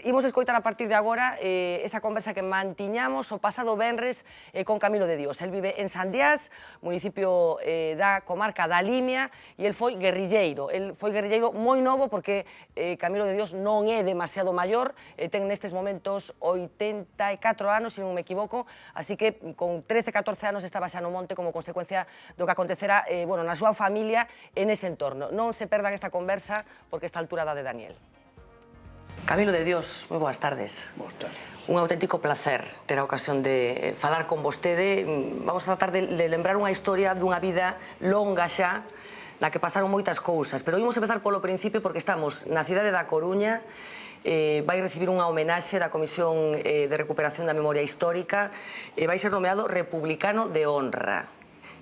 Imos escoitar a partir de agora esa conversa que mantiñamos o pasado venres con Camilo de Dios. El vive en Sandiás, municipio da comarca da Limia, e el foi guerrilleiro. El foi guerrilleiro moi novo porque Camilo de Dios non é demasiado maior, ten nestes momentos 84 anos, se non me equivoco, así que con 13-14 anos estaba xa no monte como consecuencia do que acontecera na súa familia en ese entorno. Non se perdan esta conversa porque esta altura da de Daniel. Camilo de Dios, moi boas tardes. Boas tardes. Un auténtico placer ter a ocasión de falar con vostede. Vamos a tratar de lembrar unha historia dunha vida longa xa, na que pasaron moitas cousas, pero imos empezar polo principio porque estamos na cidade da Coruña. Vai recibir unha homenaxe da Comisión de Recuperación da Memoria Histórica e vai ser nomeado Republicano de Honra.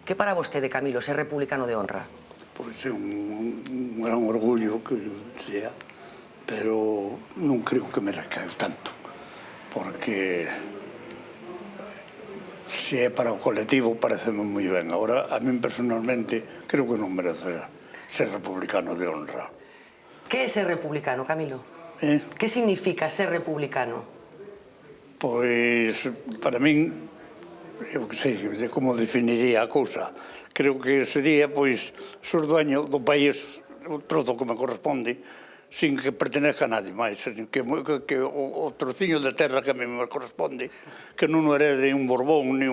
Que para vostede, Camilo, ser republicano de honra? Pois é un gran orgullo que sea, pero non creo que me recae tanto, porque se é para o colectivo pareceme moi ben. Agora, a min personalmente creo que non merece ser republicano de honra. Que é ser republicano, Camilo? Que significa ser republicano? Pois, para min, eu que sei como definiría a cousa. Creo que sería, pois, ser dueño do país, o trozo que me corresponde, sin que pertenezca a nadie máis, que o trociño de terra que a mí me corresponde, que non o herede un Borbón, nin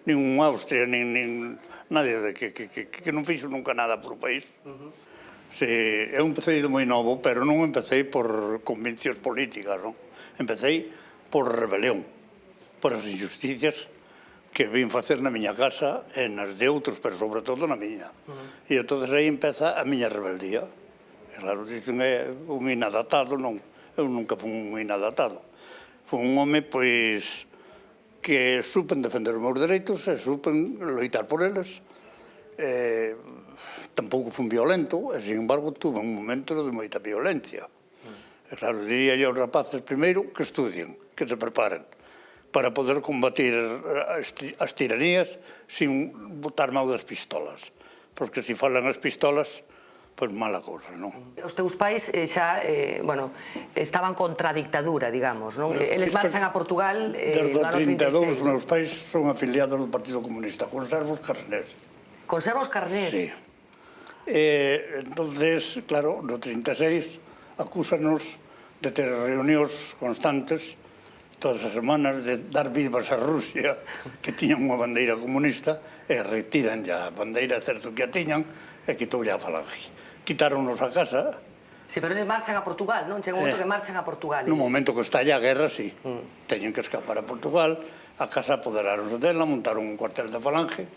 un Austria, nin nadie, que non fixo nunca nada por o país. Eu empecé de moi novo, pero non empecé por conviccións políticas, non? Empecé por rebelión, por as injusticias que vin facer na miña casa e nas de outros, pero sobre todo na miña. E entón aí empeza a miña rebeldía. Claro, dicen é un inadaptado, non, eu nunca fui un inadaptado. Fui un home, pois, que supen defender os meus dereitos e supen loitar por eles. Tampouco fui violento, e, sin embargo, tuve un momento de moita violencia. E, claro, diría aos rapaces, primeiro, que estudien, que se preparen, para poder combatir as tiranías sin botar mão das pistolas. Porque se falan as pistolas, pois mala cousa, non? Os teus pais xa, estaban contra a dictadura, digamos, non? Eles marchan a Portugal desde o 32, os meus pais son afiliados do Partido Comunista, conservo os carnés. Conserva os carnés? Sí. Entonces, claro, no 36 acúsanos de ter reunións constantes todas as semanas de dar vivas a Rusia, que tiñan unha bandeira comunista, e retiran a bandeira, certo que a tiñan, e quitou a Falange. Quitáronos a casa. Sí, pero eles marchan a Portugal, non? Chega un momento que marchan a Portugal. No momento que estalla a guerra, sí. Teñen que escapar a Portugal, a casa apoderaronse dela, montaron un cuartel de Falange,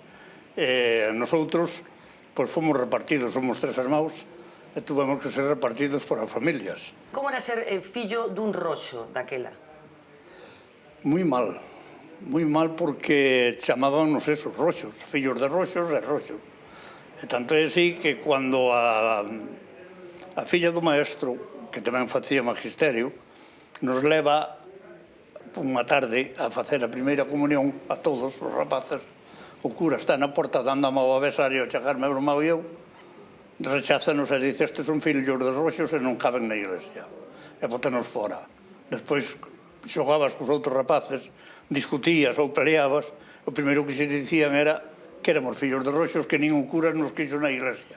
e nosotros, pois fomos repartidos, somos 3 irmãos, e tuvemos que ser repartidos por as familias. Como era ser fillo dun roxo daquela? Moi mal porque chamábanos esos roxos, fillos de roxos e roxos. E tanto é así que cando a filla do maestro, que tamén facía magisterio, nos leva unha tarde a facer a primeira comunión a todos os rapaces, o cura está na porta dando a mão ao besario a chegar meu irmão e eu, recházanos e dice, estes son fillos de roxos e non caben na iglesia, e botanos fora. Despois xogabas cos outros rapaces, discutías ou peleabas, o primeiro que se dicían era que éramos fillos de roxos, que ningún cura nos quiso na iglesia.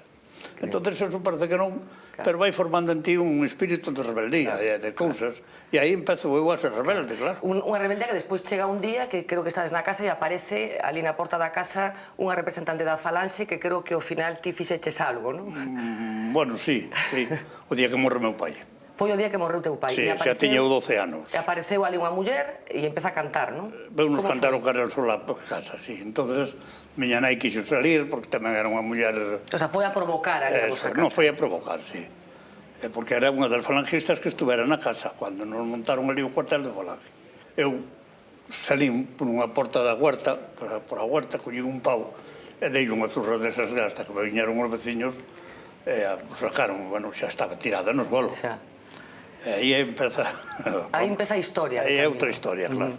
Entón, eso parece que non, pero vai formando en ti un espírito de rebeldía e de cousas, e aí empezo eu a ser rebelde, claro. Unha rebeldía que despois chega un día que creo que estades na casa e aparece ali na porta da casa unha representante da Falanxe que creo que ao final ti fixeches algo, non? Bueno, sí, o día que morre meu pai. Foi o día que morreu teu pai. Sí, xa tiña 12 anos. E apareceu ali unha muller e empeza a cantar, non? Veunos cantar o Carol Solá por casa, sí. Entonces, miña nai quixo salir porque tamén era unha muller... O sea, foi a provocar ali a vosa casa. Non, foi a provocar, sí. Porque era unha das falangistas que estuvera na casa cando nos montaron ali o cuartel de Falange. Eu salín por unha porta da huerta, por a huerta, collín un pau e dei unha zurra desas hasta que me viñeron os veciños e o sacaron, bueno, xa estaba tirada nos bolos. Aí empeza... Aí empeza a historia. Aí é outra historia, claro.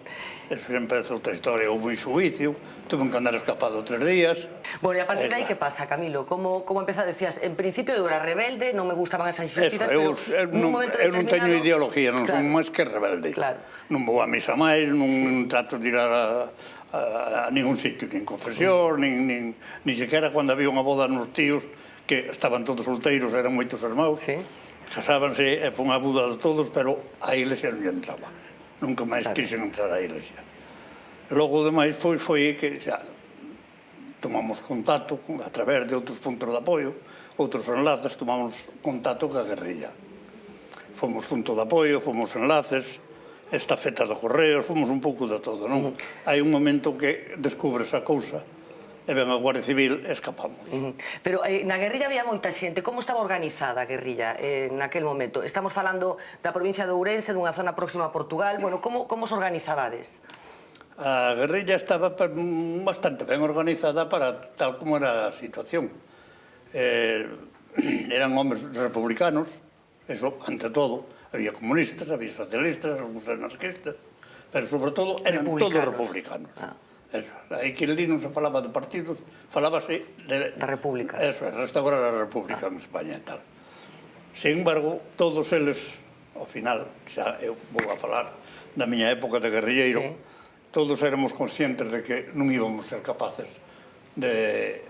Eso empeza outra historia. Houve un xuicio, tuve que andar escapado 3 días. Bueno, e a partir de aí, que pasa, Camilo? Como empeza? Decías, en principio eu era rebelde, non me gustaban esas injusticias, pero nun momento eu non teño determinado... ideología, non son máis que rebelde. Non vou a misa máis, non trato de ir a ningún sitio, nin confesión, nin sequera cando había unha boda nos tíos, que estaban todos solteiros, eran moitos irmãos, casábanse, e foi unha boda de todos, pero a iglesia non lle entraba. Nunca máis quixen entrar á iglesia. Logo, demais, foi que xa tomamos contacto a través de outros puntos de apoio, outros enlaces, tomamos contacto ca guerrilla. Fomos punto de apoio, fomos enlaces, estafeta de correos, fomos un pouco de todo, non? Hai un momento que descubres a cousa e ven a Guardia Civil e escapamos. Pero na guerrilla había moita xente. Como estaba organizada a guerrilla naquel momento? Estamos falando da provincia de Ourense, dunha zona próxima a Portugal. Bueno, como os organizabades? A guerrilla estaba bastante ben organizada para tal como era a situación. Eran homes republicanos, eso, ante todo. Había comunistas, había socialistas, algúns anarquistas, pero sobre todo eran todos republicanos. Aí que ali non se falaba de partidos, falábase da República. Eso, restaurar a República en España e tal. Sin embargo, todos eles, ao final, xa eu vou a falar da miña época de guerrilleiro, todos éramos conscientes de que non íbamos ser capaces de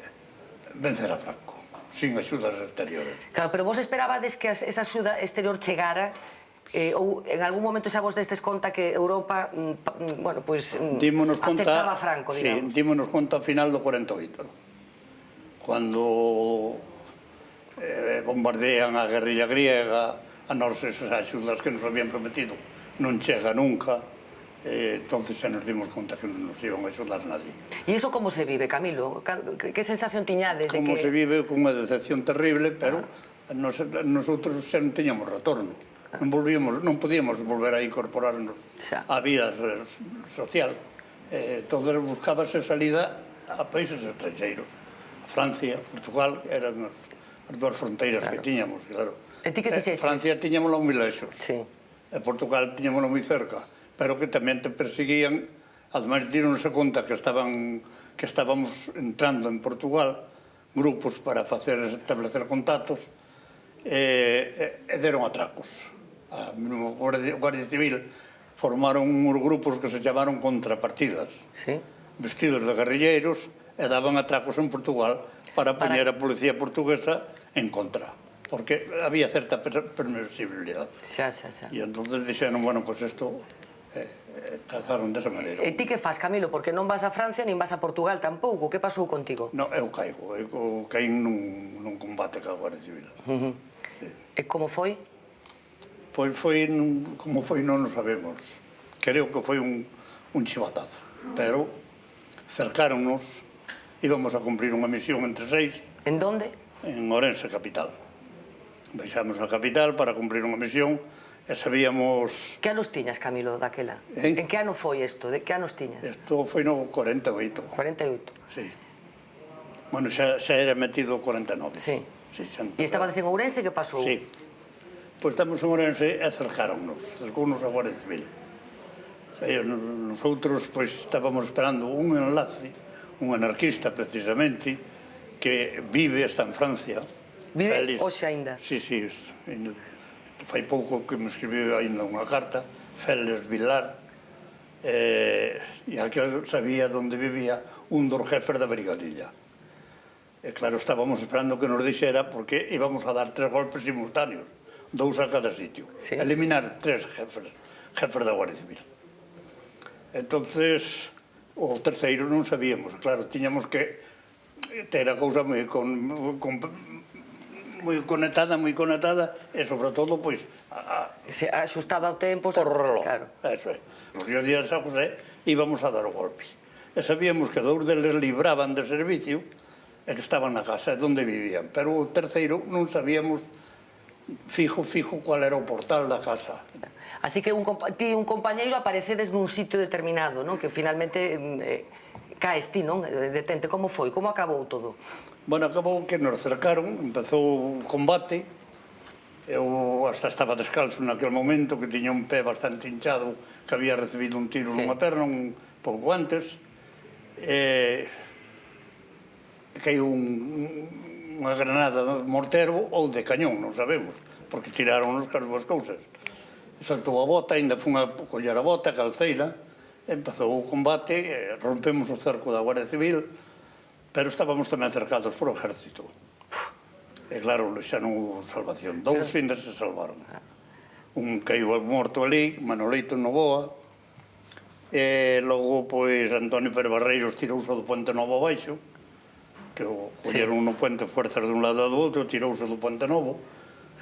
vencer a Franco, sin axudas exteriores. Claro, pero vos esperabades que esa axuda exterior chegara, ou en algún momento xa vos destes conta que Europa, bueno, pois, aceptaba a Franco, digamos? Sí, dímonos conta ao final do 48, cando bombardean a guerrilla griega, a nós esas axudas que nos habían prometido non chega nunca, entonces xa nos dimos conta que non nos iban a axudar nadie. E iso como se vive, Camilo? Que sensación tiñades? Como se vive con unha decepción terrible, pero nosotros xa non teñamos retorno. Non podíamos volver a incorporarnos á vida social. Todos buscábase salida a países estranxeiros. A Francia, Portugal, eran as dúas fronteiras que tiñamos, claro. E ti que fixeches? Francia tiñámoslo moi lexos. E Portugal tiñámoslo moi cerca, pero que tamén te perseguían. Ademais, díronse conta que estábamos entrando en Portugal grupos para establecer contactos e deron atracos. A Guardia Civil formaron uns grupos que se chamaron contrapartidas, vestidos de guerrilleiros, e daban atracos en Portugal para poñer a policía portuguesa en contra, porque había certa permisibilidade. E entonces dixeron, bueno, pues isto trazaron desa maneira. E ti que faz, Camilo? Porque non vas a Francia nin vas a Portugal tampouco. Que pasou contigo? Non, eu caigo. Eu caí nun combate ca Guardia Civil. E como foi? Pois foi, como foi non o sabemos. Creo que foi un chivatazo. Pero cercáronnos, íbamos a cumprir unha misión entre 6. En donde? En Ourense, capital. Baixamos a capital para cumprir unha misión e sabíamos... Que anos tiñas, Camilo, daquela? En que ano foi isto? De que anos tiñas? Isto foi no 48. 48? Sí. Bueno, xa era metido 49. Sí. E estabades en Ourense, que pasou? Sí. Pois estamos en Ourense e cercáronnos a Guardia Civil. Nosotros estábamos esperando un enlace, un anarquista precisamente, que vive, está en Francia. Vive hoxe aínda? Sí, fai pouco que me escribiu aínda unha carta, Félix Vilar, e aquel sabía onde vivía un dos jefes da brigadilla. E claro, estábamos esperando que nos dixera, porque íbamos a dar 3 golpes simultáneos, 2 a cada sitio, eliminar 3 jefes da Guardia Civil. Entonces, o terceiro non sabíamos, claro, tiñamos que ter a cousa moi conectada, e sobre todo, pois, axustada ao tempo, por reloj. Eso é. Nos días de San José íbamos a dar o golpe. E sabíamos que 2 deles libraban de servicio e que estaban na casa, onde vivían. Pero o terceiro non sabíamos fijo cuál era o portal da casa. Así que ti un compañeiro aparecedes nun sitio determinado, non? Que finalmente caes ti, non? Detente, como foi? Como acabou todo? Bueno, acabou que nos cercaron, empezou o combate, Eu hasta estaba descalzo naquele momento, que tiña un pé bastante hinchado, que había recibido un tiro nunha perna un pouco antes. Caiu unha granada de mortero ou de cañón, non sabemos, porque tiraron as dúas cousas. Saltou a bota, ainda fun a coller a bota, a calceira, empezou o combate, rompemos o cerco da Guardia Civil, pero estábamos tamén cercados por o exército. E claro, xa non houve salvación. Dous ainda se salvaron. Un caiu morto ali, Manolito Novoa, e logo, pois, Antonio Pérez Barreiros tirouse do Puente Novo abaixo, que o colleron no puente fuerzas dun lado e do outro, tirouse do Puente Novo,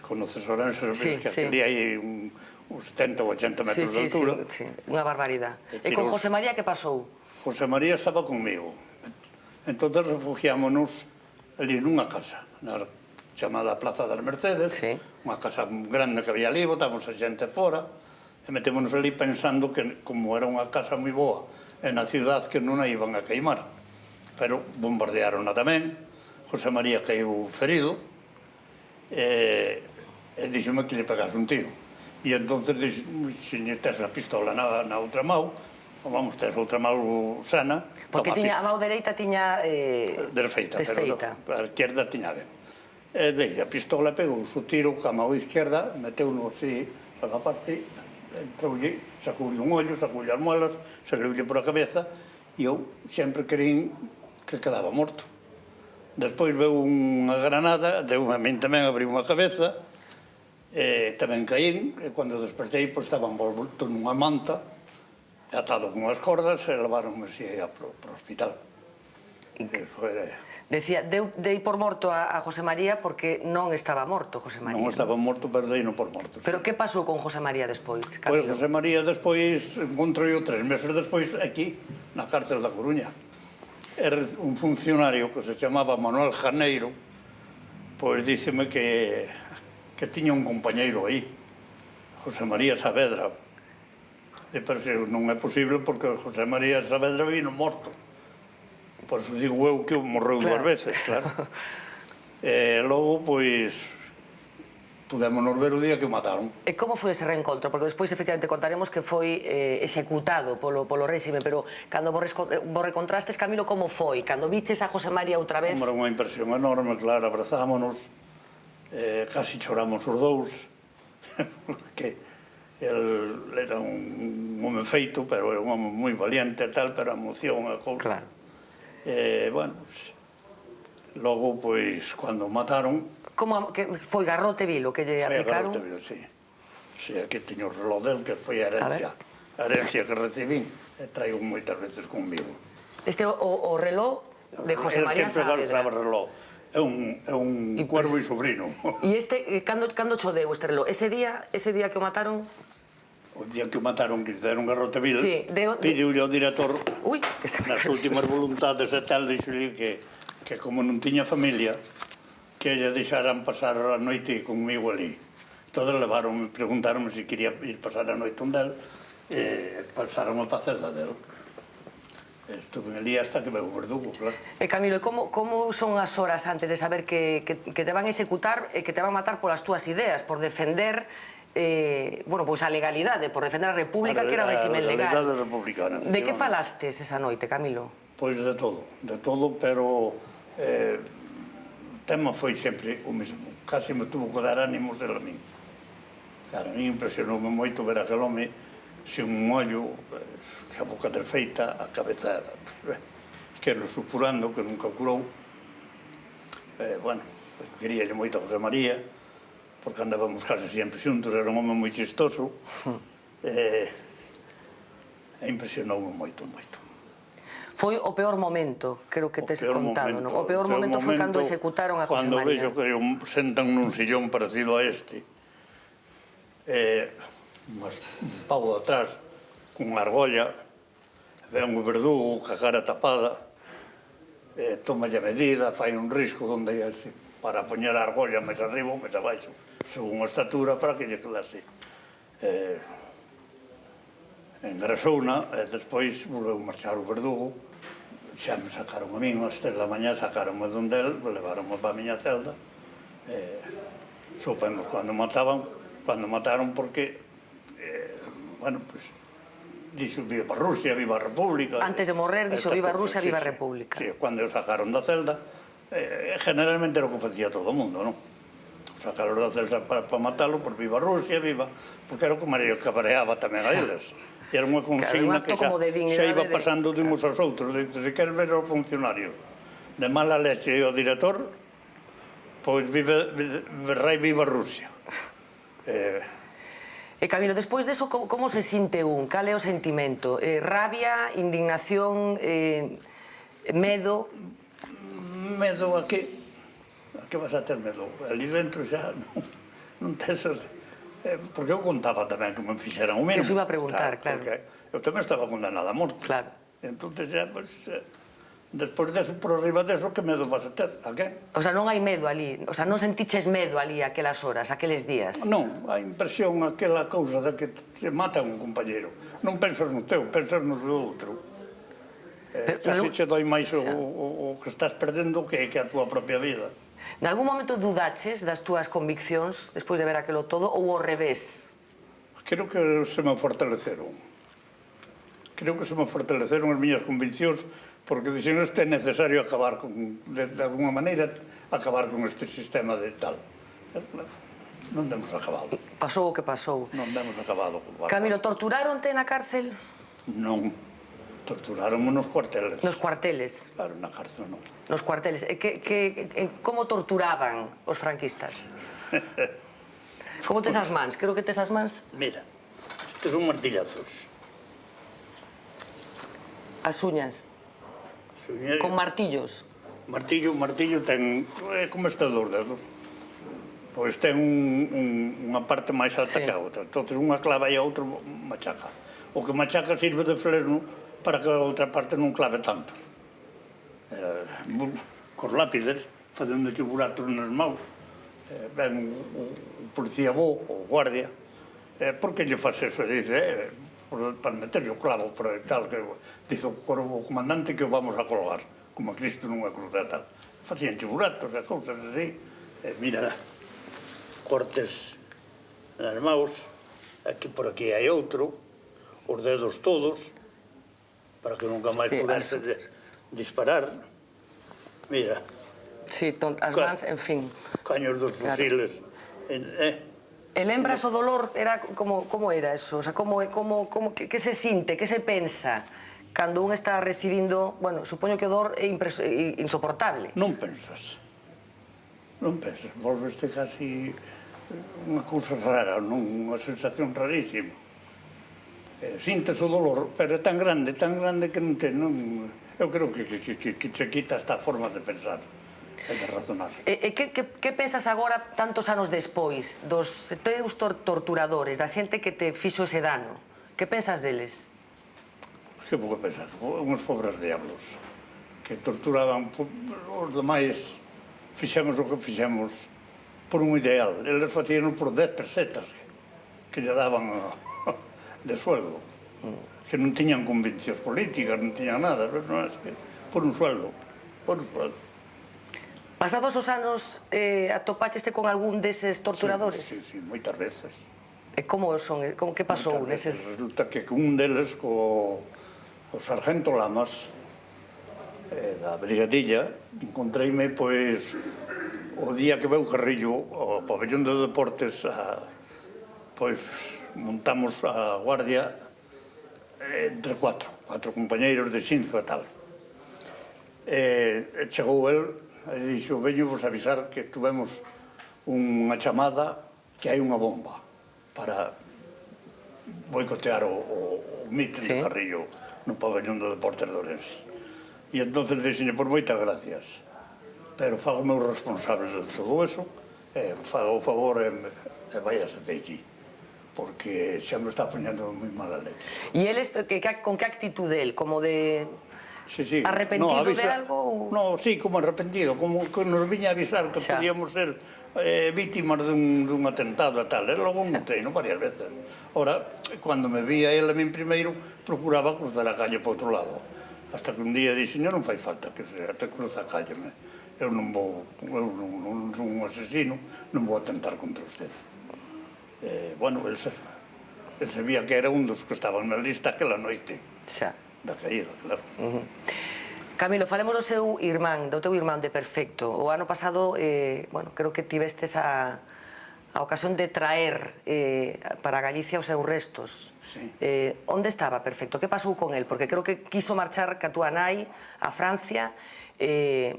conoces Orense, ves que aquí hai uns 70 ou 80 metros de altura. Sí, unha barbaridade. E con José María que pasou? José María estaba conmigo. Entón refugiámonos ali nunha casa, na chamada Plaza das Mercedes, unha casa grande que había ali, botamos a xente fora, e metémonos ali pensando que, como era unha casa moi boa, e na cidade que non a iban a queimar. Pero bombardearon-na tamén, José María caiu ferido, e díxome que lle pegase un tiro. E entonces dixo, se tes a pistola na outra mão, vamos, tes outra mão sana, porque a mão dereita tiña desfeita, pero a izquierda tiña ben. E dei a pistola, pegou o tiro ca mão izquierda, meteu-no así a la parte, entroulle, sacoulle un ollo, sacoulle as molas, sacoulle por a cabeza, e eu sempre creín que quedaba morto. Despois veu unha granada, deu a min tamén, abriu unha cabeza, e tamén caín, e cando despertei, pois estaba envolto nunha manta, atado con as cordas, e levaronme así para o hospital. Decía, dei por morto a José María porque non estaba morto José María. Non estaba morto, pero deino por morto. Pero que pasou con José María despois, Pois Camilo? José María despois, encontrei 3 meses despois aquí, na cárcel da Coruña. Era un funcionario que se chamaba Manuel Janeiro, pois díceme que tiña un compañeiro aí, José María Saavedra. Pero non é posible porque José María Saavedra vino morto. Por iso digo eu que morreu 2 veces, claro. E logo, pois, pudémonos ver o día que o mataron. E como foi ese reencontro? Porque despois, efectivamente, contaremos que foi executado polo réxime, pero cando vos recontrastes, Camilo, como foi? Cando viches a José María outra vez? Hombre, unha impresión enorme, claro, abrazámonos, casi choramos os dous, porque el era un home feito, pero era un home moi valiente e tal, pero a emoción, a cousa. Claro. Bueno, logo, pois, cando o mataron... Como foi garrote vilo que lle aplicaron? Foi garrote vilo, sí. Sí, aquí teño o reloj del, que foi a herencia que recibín, e traigo moitas veces conmigo. Este o reloj de José María Saavedra. Ele sempre reloj. É un cuervo e sobrino. E este, cando cho deu este reloj? Ese día que o mataron? O día que o mataron, que deron garrote vil, pediulle ao director, nas últimas voluntades e tal, dixolle que como non tiña familia, que lle deixaran pasar a noite comigo ali. Todos levaron, preguntaron se quería ir pasar a noite un del, e pasaron a celda del. Estuve ali hasta que veu o verdugo, claro. E Camilo, como son as horas antes de saber que te van a executar e que te van a matar polas túas ideas, por defender a legalidade, por defender a República, que era o régimen legal? A legalidade republicana. De que falastes esa noite, Camilo? Pois de todo, pero o tema foi sempre o mesmo. Casi me tuvo que dar ánimos el a min. Claro, a mí impresionoume moito ver aquel home sin un ollo, a boca desfeita, a cabeza que lo supurando, que nunca curou. Bueno, queríalle moito a José María, porque andábamos casi sempre xuntos, era un home moi chistoso, e impresionoume moito, moito. Foi o peor momento, creo que tes contado, non? O peor momento foi cando executaron a José María. Cando vexo que sentan nun sillón parecido a este, un pavo atrás, con unha argolla, ven o verdugo, ca cara tapada, tomalle a medida, fai un risco donde para poñer a argolla máis arriba ou máis abaixo, según a estatura, para que lle quedase. Engrasouna, e despois volveu marchar o verdugo, xa me sacaron a min, ás 3 da mañá sacaronme donde el, levaronme para a miña celda, Supemos cando mataron porque, bueno, pues, dixo viva Rusia, viva a República. Antes de morrer dixo viva Rusia, viva a sí, República. Sí, cando o sacaron da celda, generalmente era o que facía todo o mundo, non? Sacaron da celda para matalo por viva Rusia, viva... Porque era o que María cabreaba tamén a eles. E era unha consigna que xa iba pasando de uns aos outros. Dice, se queres ver aos funcionarios de mala leche e o director, pois vive rei viva Rusia. E Camilo, despois deso, como se sinte un? Cal é o sentimento? Rabia, indignación, medo? Medo a que? A que vas a ter medo? Ali dentro xa non tens... Porque eu contaba tamén que me fixeran o mínimo. Que os iba a preguntar, claro. Porque eu tamén estaba condenado a morte. Claro. Entón xa, pues... Despois deso, por arriba deso, que medo vas a ter? A que? O sea, non hai medo ali, o sea, non sentiches medo ali aquelas horas, aqueles días? Non, a impresión, aquela cousa de que te matan un compañeiro. Non pensas no teu, pensas no do outro. Casi che doi máis o que estás perdendo que a túa propia vida. Nalgún momento dudaches das túas conviccións despois de ver aquelo todo, ou ao revés? Creo que se me fortaleceron. Creo que se me fortaleceron as miñas conviccións, porque dixen, isto é necesario acabar con, de alguna maneira, acabar con este sistema de tal. Non demos acabado. Pasou o que pasou. Non demos acabado. Camilo, torturaronte na cárcel? Non. Torturaronme nos cuarteles. Nos cuarteles? Claro, na cárcel non. Nos cuarteles. Como torturaban os franquistas? Como tes as mans? Creo que tes as mans... Mira, estes son martillazos. As uñas. Con martillos. Martillo ten, como este dos dedos, pois ten unha parte máis alta que a outra. Entón, unha clava e a outra machaca. O que machaca sirve de freno para que a outra parte non clave tanto. Cos lápides, facendo buratos nas maus, ven o policía bo, o guardia, por que lle faz eso? Dice, para meterle o clavo por tal, que dice o comandante que o vamos a colgar, como a Cristo nunha cruz e tal. Facían chiburatos e cousas así. Mira, cortes nas maus, aquí por aquí hai outro, os dedos todos, para que nunca máis pudese disparar. Mira. Sí, as mans, en fin. Caños dos fusiles. E lembras o dolor? Como era eso? O sea, que se sinte, que se pensa cando un está recibindo... Bueno, supoño que o dor é insoportable. Non pensas. Non pensas. Volveste casi unha cousa rara, unha sensación rarísima. Sintes o dolor, pero é tan grande que non te... Eu creo que se quita esta forma de pensar. É de razonar. E que pensas agora, tantos anos despois, dos teus torturadores, da xente que te fixo ese dano? Que pensas deles? Que pouco pensar? Uns pobres diablos que torturaban os demais. Fixemos o que fixemos por un ideal. Eles facían por 10 pesetas que lle daban de sueldo. Que non tiñan conviccións políticas, non tiñan nada. Por un sueldo. Por un sueldo. Pasados os anos, atopaxeste con algún deses torturadores? Sí, moitas veces. E como son? Que pasou neses? Resulta que un deles, o sargento Lamas, da brigadilla, encontreime, pois, o día que veu Carrillo, ao pabellón de deportes, pois, montamos a guardia entre cuatro compañeiros de Xinzo e tal. Chegou el, e dixo, veño vos avisar que tuvemos unha chamada que hai unha bomba para boicotear o mitin de Carrillo no pabellón do Deportes de Ourense. E entonces dixenlle, por moitas gracias, pero fago meus responsables de todo eso, fago o favor e váyase de aquí, porque xa me está poñendo moi mala leche. E eles, con que actitude el? Como de... Arrepentido de algo? No, sí, como arrepentido, como que nos viña a avisar que podíamos ser vítimas dun atentado e tal. E logo un treino varias veces. Ora, cando me vía ele a min primeiro, procuraba cruzar a calle para outro lado. Hasta que un día dixen, non fai falta que te cruza a calle. eu non son un asesino, non vou atentar contra usted. Bueno, el sabía que era un dos que estaban na lista aquela noite da caída, claro. Camilo, falemos do seu irmán, do teu irmán de Perfecto. O ano pasado, bueno, creo que tivestes a ocasión de traer para Galicia os seus restos. Onde estaba Perfecto? Que pasou con el? Porque creo que quiso marchar ca túa nai a Francia,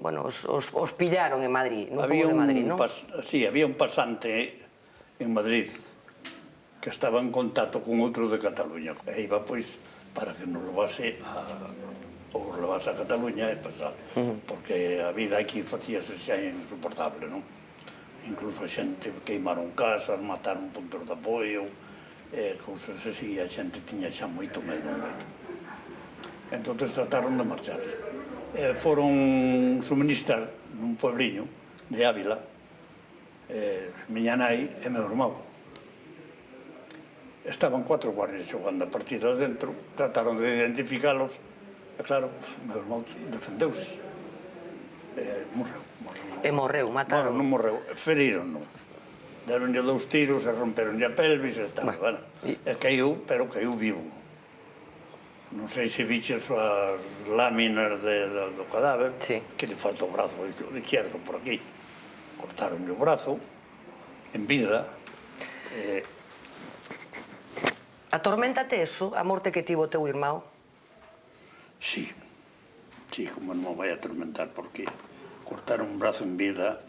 bueno, os pillaron en Madrid, no pobo de Madrid, non? Sí, había un pasante en Madrid que estaba en contacto con outro de Cataluña. E iba, pois, para que nos levase a Cataluña e pasar, porque a vida aquí facíase xa insoportable, non? Incluso a xente queimaron casas, mataron puntos de apoio, cousas así, a xente tiña xa moito medo, moito. Entón trataron de marchar. Foron suministrar nun puebliño de Ávila, miña nai e meu irmão. Estaban 4 guardias xogando a partida dentro, trataron de identificalos, e claro, meu irmão defendeuse. Morreu. E morreu, mataron. Non morreu, feriron-no. Deronlle 2 tiros e romperonlle a pelvis e tal. E caiu, pero caiu vivo. Non sei se viches as láminas do cadáver, que lle falta o brazo izquierdo por aquí. Cortaronlle o brazo, en vida. Atorméntate eso, a morte que tivo o teu irmão? Sí, como non me vai atormentar, porque cortaron un brazo en vida.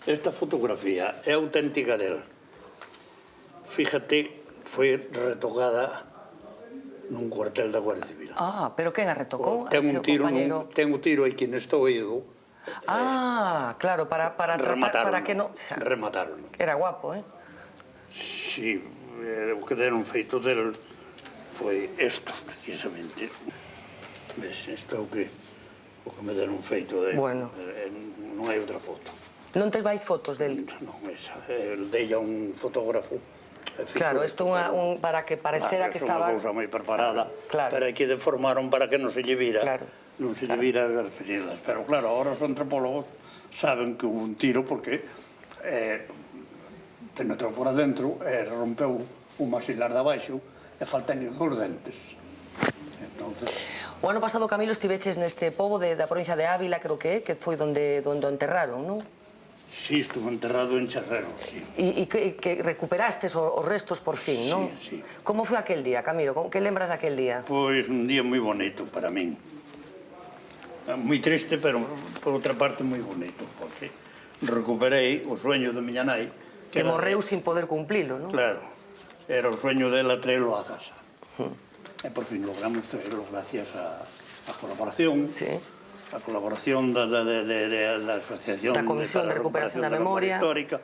Esta fotografía é auténtica del. Fíjate, foi retocada nun cuartel da Guardia Civil. Pero quen a retocou? Ten un tiro aquí neste oído. Claro, para que non... Remataron. Era guapo, Sí, o que deron feito del foi isto, precisamente. Ves, isto é o que me deron feito del. Bueno. Non hai outra foto. Non tes máis fotos del? Non, esa. Dei a un fotógrafo. Claro, isto para que parecera que estaba... É unha cousa moi preparada, pero aquí deformaron para que non se lle vira. Non se lle vira as feridas. Pero claro, agora os antropólogos saben que hubo un tiro porque penetrou por adentro e rompeu o maxilar de abaixo e faltanlle 2 dentes. O ano pasado, Camilo, estiveches neste pobo da provincia de Ávila, creo que foi onde o enterraron, non? Sí, estuvo enterrado en Charreros, sí. E que recuperastes os restos por fin, non? Sí. Como foi aquel día, Camilo? Que lembras aquel día? Pois un día moi bonito para min. Moi triste, pero por outra parte moi bonito, porque recuperei o sueño de miña nai. Que morreu sin poder cumplilo, non? Claro, era o sueño dela traelo a casa. E por fin logramos traerlo gracias a colaboración, a colaboración da Asociación da Comisión de Recuperación da Memoria Histórica,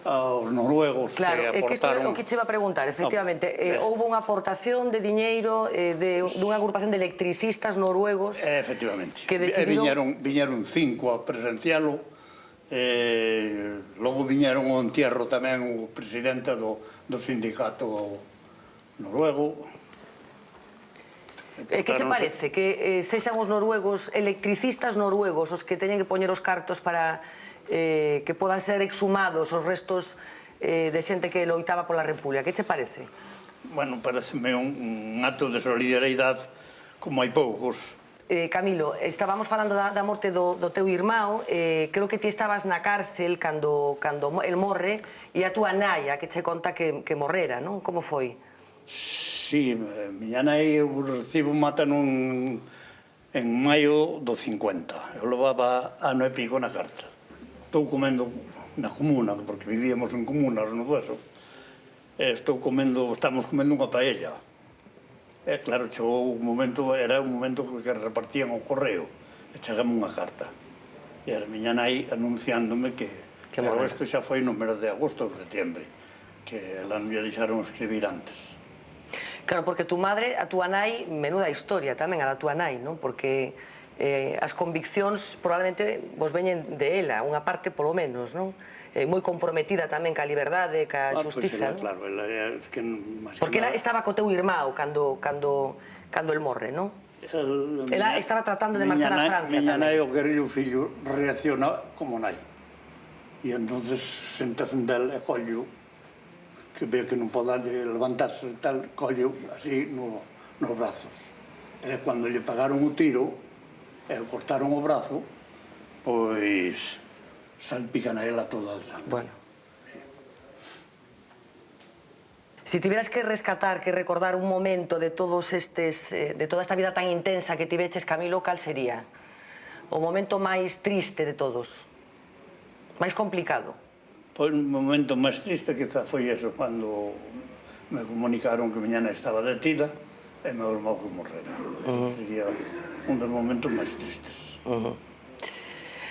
aos noruegos que aportaron... Claro, é que o que che iba a preguntar, efectivamente, houve unha aportación de diñeiro dunha agrupación de electricistas noruegos... Efectivamente, que decidiron... viñeron 5 a presencialo, logo viñeron ao entierro tamén o presidente do sindicato noruego. Que che parece? Que sexan os noruegos, electricistas noruegos, os que teñen que poñer os cartos para que podan ser exhumados os restos de xente que loitaba pola República? Que che parece? Bueno, pareceme un acto de solidariedade como hai poucos. Camilo, estábamos falando da morte do teu irmão, creo que ti estabas na cárcel cando el morre e a túa nai a que che conta que morrera, non? Como foi? Sí, miña nai o recibo matan en maio do 50. Eu levaba ano e pico na cárcel. Estou comendo na comuna, porque vivíamos en comunas no Bueso. Estamos comendo unha paella. Claro, chegou un momento, era un momento que repartían o correo, e chegame unha carta. E a miña nai anunciándome que isto xa foi no mes de agosto ou setembro, que ela non lle deixaron escribir antes. Claro, porque a túa nai, menuda historia tamén a da túa nai, non? Porque as conviccións probablemente vos veñen de ela, unha parte polo menos, non? Moi comprometida tamén ca liberdade, ca xustiza, non? Claro, ela é que... Porque ela estaba co teu irmão cando el morre, non? Ela estaba tratando de marchar a Francia miña nai, tamén. o querello fillo, reacciona como nai. E entonces sentas un del e collo, que ve que non poda levantarse e tal, collo así nos brazos. E cando lle pegaron o tiro e cortaron o brazo, pois salpican a ela toda de sangre. Bueno. Si tiveras que rescatar, que recordar un momento de todos estes, de toda esta vida tan intensa que tiveches, Camilo, cal sería? O momento máis triste de todos? Máis complicado? Pois o momento máis triste quizá foi eso, cando me comunicaron que miña nai estaba detida e meu irmão que morrera. Eso sería un dos momentos máis tristes.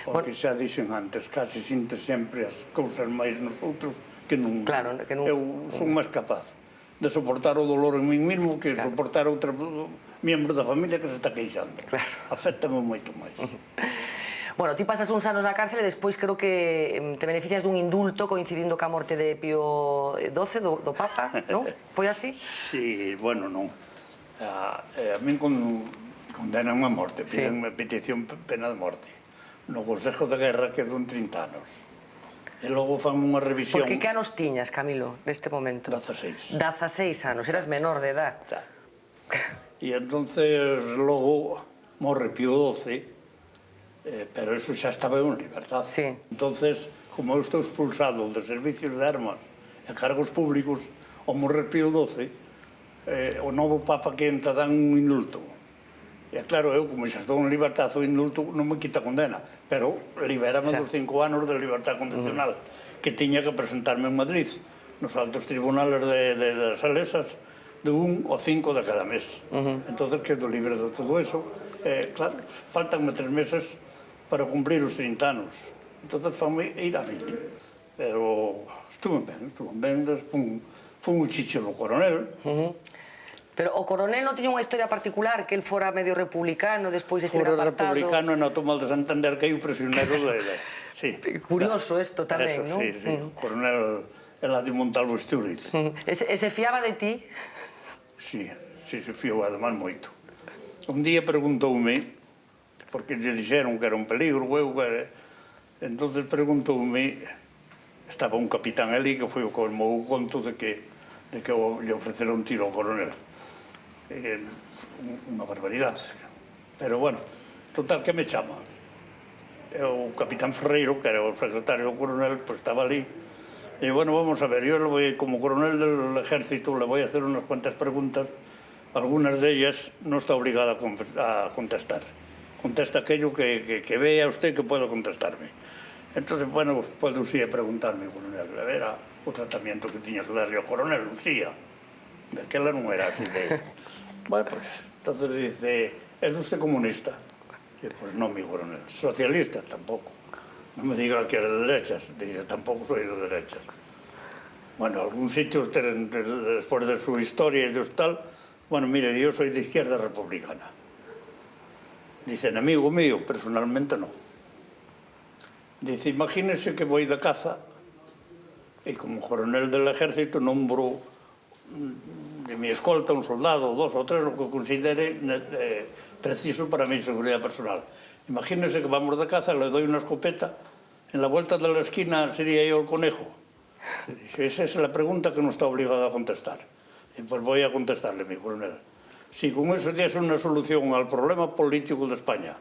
Porque xa dixen antes, casi sintes sempre as cousas máis nos outros que non... Claro, que non... Eu son máis capaz de soportar o dolor en min mismo que soportar a outro miembro da familia que se está queixando. Claro. Aféctame moito máis. Bueno, ti pasas uns anos na cárcel e despois creo que te beneficias dun indulto coincidindo ca morte de Pío XII, do Papa, non? Foi así? Sí, bueno, non. A min condenanme a morte, pídenme petición pena de morte. No Consejo de Guerra quedou en 30 anos. E logo fan unha revisión... Porque que anos tiñas, Camilo, neste momento? 16. 16 anos, eras menor de edad. E entonces logo morre Pío XII, pero eso xa estaba en libertad. Sí. Entonces, como eu estou expulsado de servicios de armas e cargos públicos, ao morrer Pío XII, o novo Papa que entra dan un indulto. E claro, eu, como xa estou en libertad, o indulto non me quita condena, pero libérame dos 5 anos de libertad condicional que tiña que presentarme en Madrid, nos altos tribunales de Salesas, de 1 ou 5 de cada mes. Entonces quedo libre de todo eso. Claro, faltanme 3 meses para cumplir os 30 anos. Entonces fanme ir a mil. Pero estuve ben, fun un chicho do coronel. Pero o coronel non tiña unha historia particular, que el fora medio republicano, despois estivera apartado... Fora republicano e non tomou de Santander que hai o prisionero de... Sí. Curioso isto tamén, non? Sí, sí. O coronel era de Montalvo Estúriz. E se fiaba de ti? Sí, se fiou además moito. Un día preguntoume, porque lle dixeron que era un peligro, entonces preguntoume, estaba un capitán ali que foi o que colmou o conto de que lle ofrecera un tiro ao coronel. Unha barbaridade. Pero bueno, total, que me chama? O capitán Ferreiro, que era o secretario do coronel, pues estaba ali. E bueno, vamos a ver, yo como coronel del ejército le voy a hacer unas cuantas preguntas, algunas de ellas no está obligada a contestar. Contesta aquello que vea usted que puedo contestarme. Entonces, bueno, puede usted preguntarme, coronel, era o tratamiento que tiña que darle ao coronel, Lucía. Daquela non era así de... Bueno, pues, entonces dice, ¿es usted comunista? Y pues no, mi coronel. ¿Socialista? Tampoco. No me diga que era de derechas. Dice, tampoco soy de derechas. Bueno, algún sitio, después de su historia y de tal, bueno, mire, yo soy de izquierda republicana. Dice, enemigo mío, personalmente no. Dice, imagínese que voy de caza y como coronel del ejército nombro de mi escolta un soldado, 2 o 3, lo que considere preciso para mi seguridad personal. Imagínese que vamos de caza, le doy una escopeta, en la vuelta de la esquina sería yo el conejo. Esa es la pregunta que no está obligado a contestar. Y pues voy a contestarle, mi coronel. Si con eso diese una solución al problema político de España,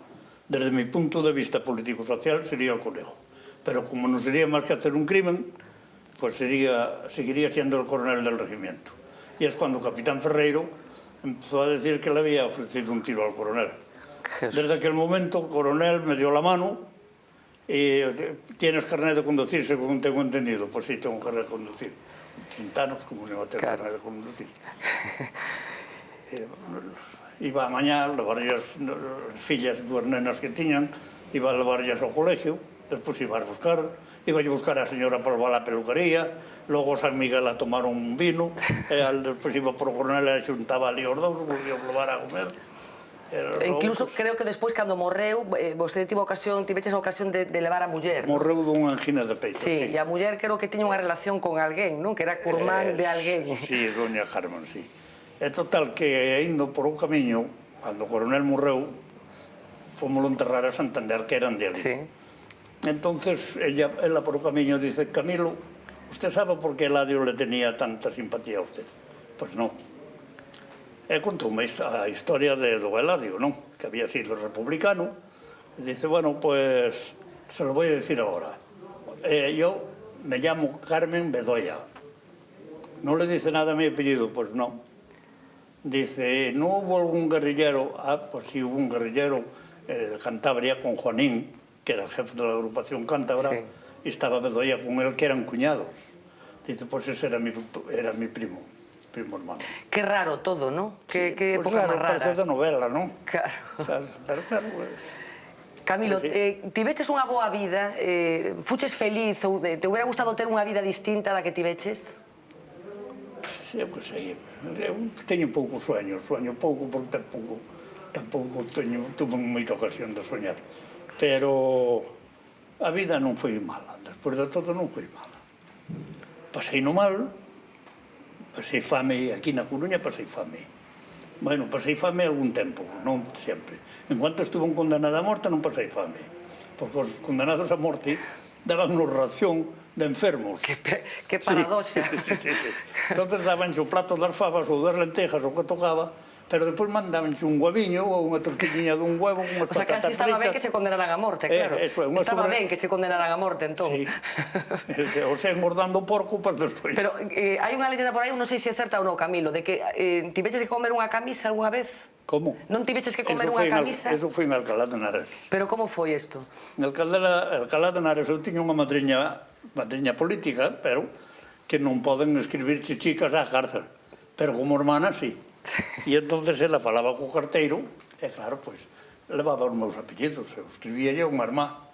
desde mi punto de vista político-social, sería el conejo. Pero como no sería más que hacer un crimen, pues seguiría siendo el coronel del regimiento. Y es cuando capitán Ferreiro empezó a decir que le había ofrecido un tiro al coronel. Desde aquel momento, el coronel me dio la mano y ¿tienes carnet de conducir, según tengo entendido? Pues sí, tengo carnet de conducir. 30 anos, como no tengo carnet de conducir. Iba a mañá, levar as fillas, 2 nenas que tiñan, iba a levarlas ao colegio, despois iba a buscar a señora para levar a peluquería, logo San Miguel a tomar un vino, despois iba por o coronel e xuntaba ali os dous, volvía a levar a comer. Incluso creo que despois, cando morreu, vostede tiveches a ocasión de levar a muller. Morreu dunha angina de peito, sí. E a muller creo que tiña unha relación con alguén, non? Que era curmán de alguén. Sí, doña Carmen, sí. É total que indo por un camiño, Cando o coronel morreu, fomoslo enterrar a Santander, que eran dele. Sí. Entonces, ela por o camiño dice, Camilo, usted sabe por que Eladio le tenía tanta simpatía a usted? Pois non. E contou a historia do Eladio, non? Que había sido republicano. E dice, bueno, pues se lo voy a decir ahora. Yo me llamo Carmen Bedoya. ¿No le dice nada a mi apellido? Pues no. Dice, ¿no hubo algún guerrillero? Ah, pues sí, hubo un guerrillero de Cantabria con Juanín, que era el jefe de la agrupación cántabra, sí. Y estaba Bedoya con él, que eran cuñados. Dice, pues ese era mi primo hermano. Qué raro todo, ¿no? Qué Pues época claro, más rara. parece de novela, ¿no? Claro. ¿Sabes? Pero claro, pues... Camilo, Sí. tiveches unha boa vida, fuches feliz ou te hubiera gustado ter unha vida distinta da que tiveches? Eu que sei, eu teño pouco sueño pouco porque tampouco tuve moita ocasión de soñar, pero a vida non foi mala, despois de todo non foi mala. Pasei no mal, pasei fame, aquí na Coruña pasei fame. Bueno, pasei fame algún tempo, non sempre. En cuanto estuve condenado a morte non pasei fame, porque os condenados a morte daban unha ración de enfermos. Que paradoxa. Sí. Entonces dabanse o plato das fabas ou das lentejas ou que tocaba, pero despois mandabanse un hueviño ou unha tortilliña dun huevo, unhas O sea, patatas casi estaba ben fritas. que che condenaran a morte, claro. Eso é, Estaba ben que che condenaran a morte, entón. Sí. O sea, engordando porco, pues despois. Pero hai unha leyenda por aí, non sei se é certa ou non, Camilo, de que tiveches que comer unha camisa algunha vez? Como? Non tiveches que comer unha camisa? Eso foi en Alcalá de Henares. Pero como foi isto? En Alcalá de Henares eu tiña unha madriña política, pero que non poden escribir chicas á cárcel. Pero como hermana, sí. E entonces ela falaba co carteiro, e claro, pois, levaba os meus apellidos. Eu escribía unha irmá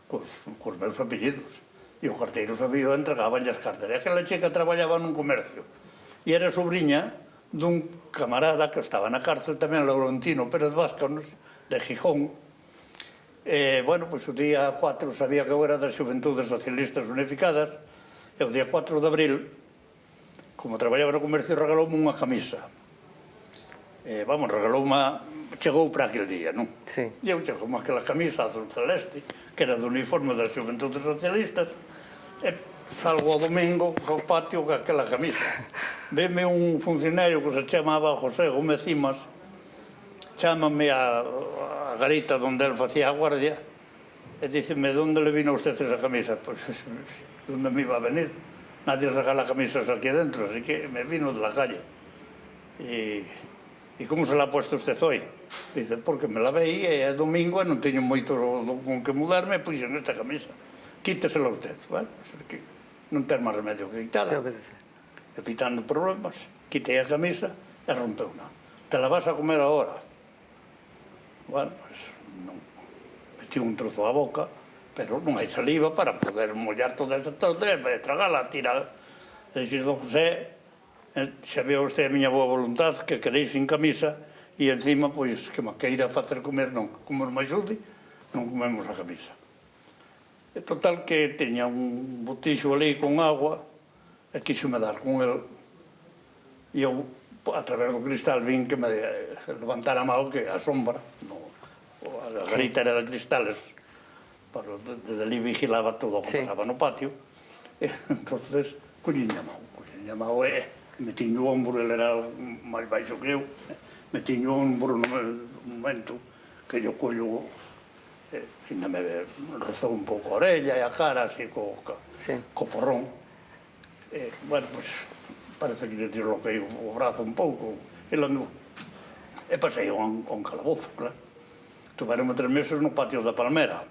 cos meus apellidos. E o carteiro sabía, entregaba as cartas. E aquela chica traballaba nun comercio. E era sobrinha dun camarada que estaba na cárcel tamén, Laurentino Pérez Vázquez, de Gijón. Bueno, pois o día 4 sabía que eu era das Xuventudes Socialistas Unificadas, e o día 4 de abril, como traballaba no comercio, regaloume unha camisa. Vamos, chegou para aquel día, non? Sí. E eu chegoume aquela camisa azul celeste, que era do uniforme das Xuventudes Socialistas, e salgo ao domingo ao patio con aquela camisa. Veme un funcionario que se chamaba José Gómez Cimas, chámame a garita onde él facía a guardia, e díceme, onde le vino a usted esa camisa? Pois, onde me iba a venir? Nadie regala camisas aquí adentro, así que me vino de la calle. E como se la ha puesto usted hoy? Dice, porque me la vei, e é domingo, e non teño moito con que mudarme, e puxen esta camisa. Quítesela usted. Bueno, que non ten máis remedio que quitala. Evitando problemas, quitei a camisa e rompeuna. Te la vas a comer agora? Bueno, pues non. Metí un trozo a boca, pero non hai saliva para poder mollar toda esa torta e tragala, tirar. Dixo, don José, xa veo usted a miña boa voluntad que queréis sin camisa e encima, pois, que me queira facer comer, non. Como me axude, non comemos a camisa. E total que teña un botixo ali con agua e quixo me dar con el e eu, a través do cristal, vin que me levantara a mão que a sombra, a garita era de cristales, desde ali vigilaba todo o que pasaba no patio, e entonces colliña a mão e metiño o ombro, ele era máis baixo que eu, metiño o ombro no momento que yo collo, ainda me rozou un pouco a orella e a cara, así, co porrón. Bueno, pois, parece que lle desloquei o brazo un pouco, e pasei a un calabozo, claro. Tuveronme 3 meses no patio da Palmera.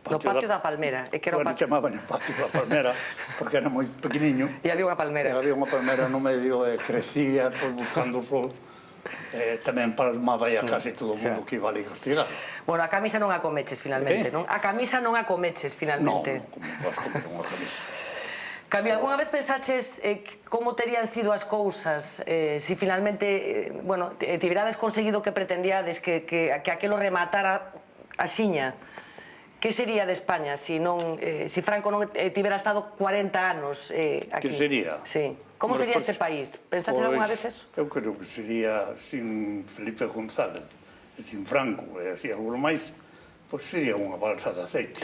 No patio da Palmera. Bueno, chamaban o patio da Palmera, porque era moi pequeniño. E había unha palmera. E había unha palmera no medio, e crecía, buscando o sol. Tamén palmaba a casi todo o mundo que iba ali a castigar. Bueno, a camisa non a comeches finalmente, non? A camisa non a comeches finalmente. Non, como vas comer unha camisa. Camilo, algunha vez pensaches como terían sido as cousas se finalmente, bueno, tiverades conseguido que pretendíades que aquelo rematara a xiña? Que sería de España se Franco non tivera estado 40 anos aquí? Que sería? Sí. Como sería este país? Pensaches algunha vez eso? Eu creo que sería sin Felipe González, e sin Franco, e así algo máis, pois sería unha balsa de aceite.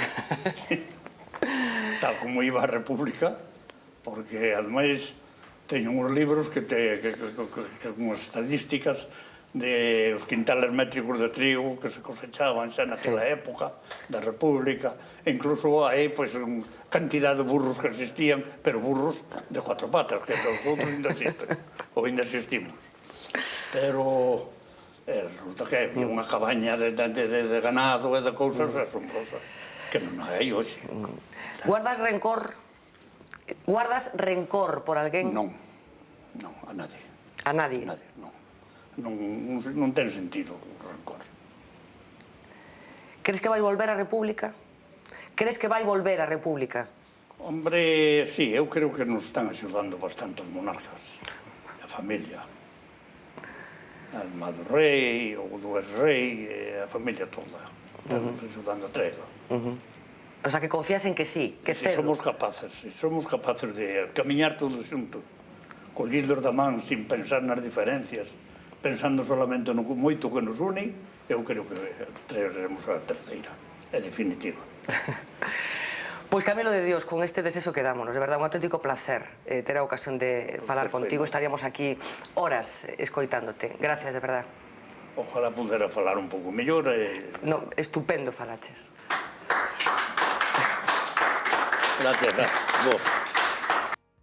Tal como iba a República, porque, ademais, teño uns libros que unhas estadísticas de os quintales métricos de trigo que se cosechaban xa naquela época da República, e incluso hai cantidad de burros que existían, pero burros de 4 patas, que os outros ainda existen, ou ainda existimos. Pero resulta que había unha cabaña de ganado e de cousas asombrosas que non hai hoxe. Guardas rencor? Guardas rencor por alguén? Non, non, a nadie. A nadie? Nadie, non. Non ten sentido o rencor. Crees que vai volver a República? Crees que vai volver a República? Hombre, sí, eu creo que nos están axudando bastante os monarcas, a familia. A irmá do rei, o do ex-rei, a familia toda. Estamos axudando a trega. O sea, que confías en que sí, que Se cedo. somos capaces de camiñar todos xuntos, collidos da man sin pensar nas diferencias, pensando solamente no moito que nos une, eu creo que traeremos a terceira, é definitiva. Pois Camilo de Dios, con este desexo quedámonos, de verdade, un auténtico placer ter a ocasión de falar contigo, estaríamos aquí horas escoitándote, gracias, de verdade. Ojalá pudera falar un pouco mellor. No, estupendo falaches. Gracias a vos.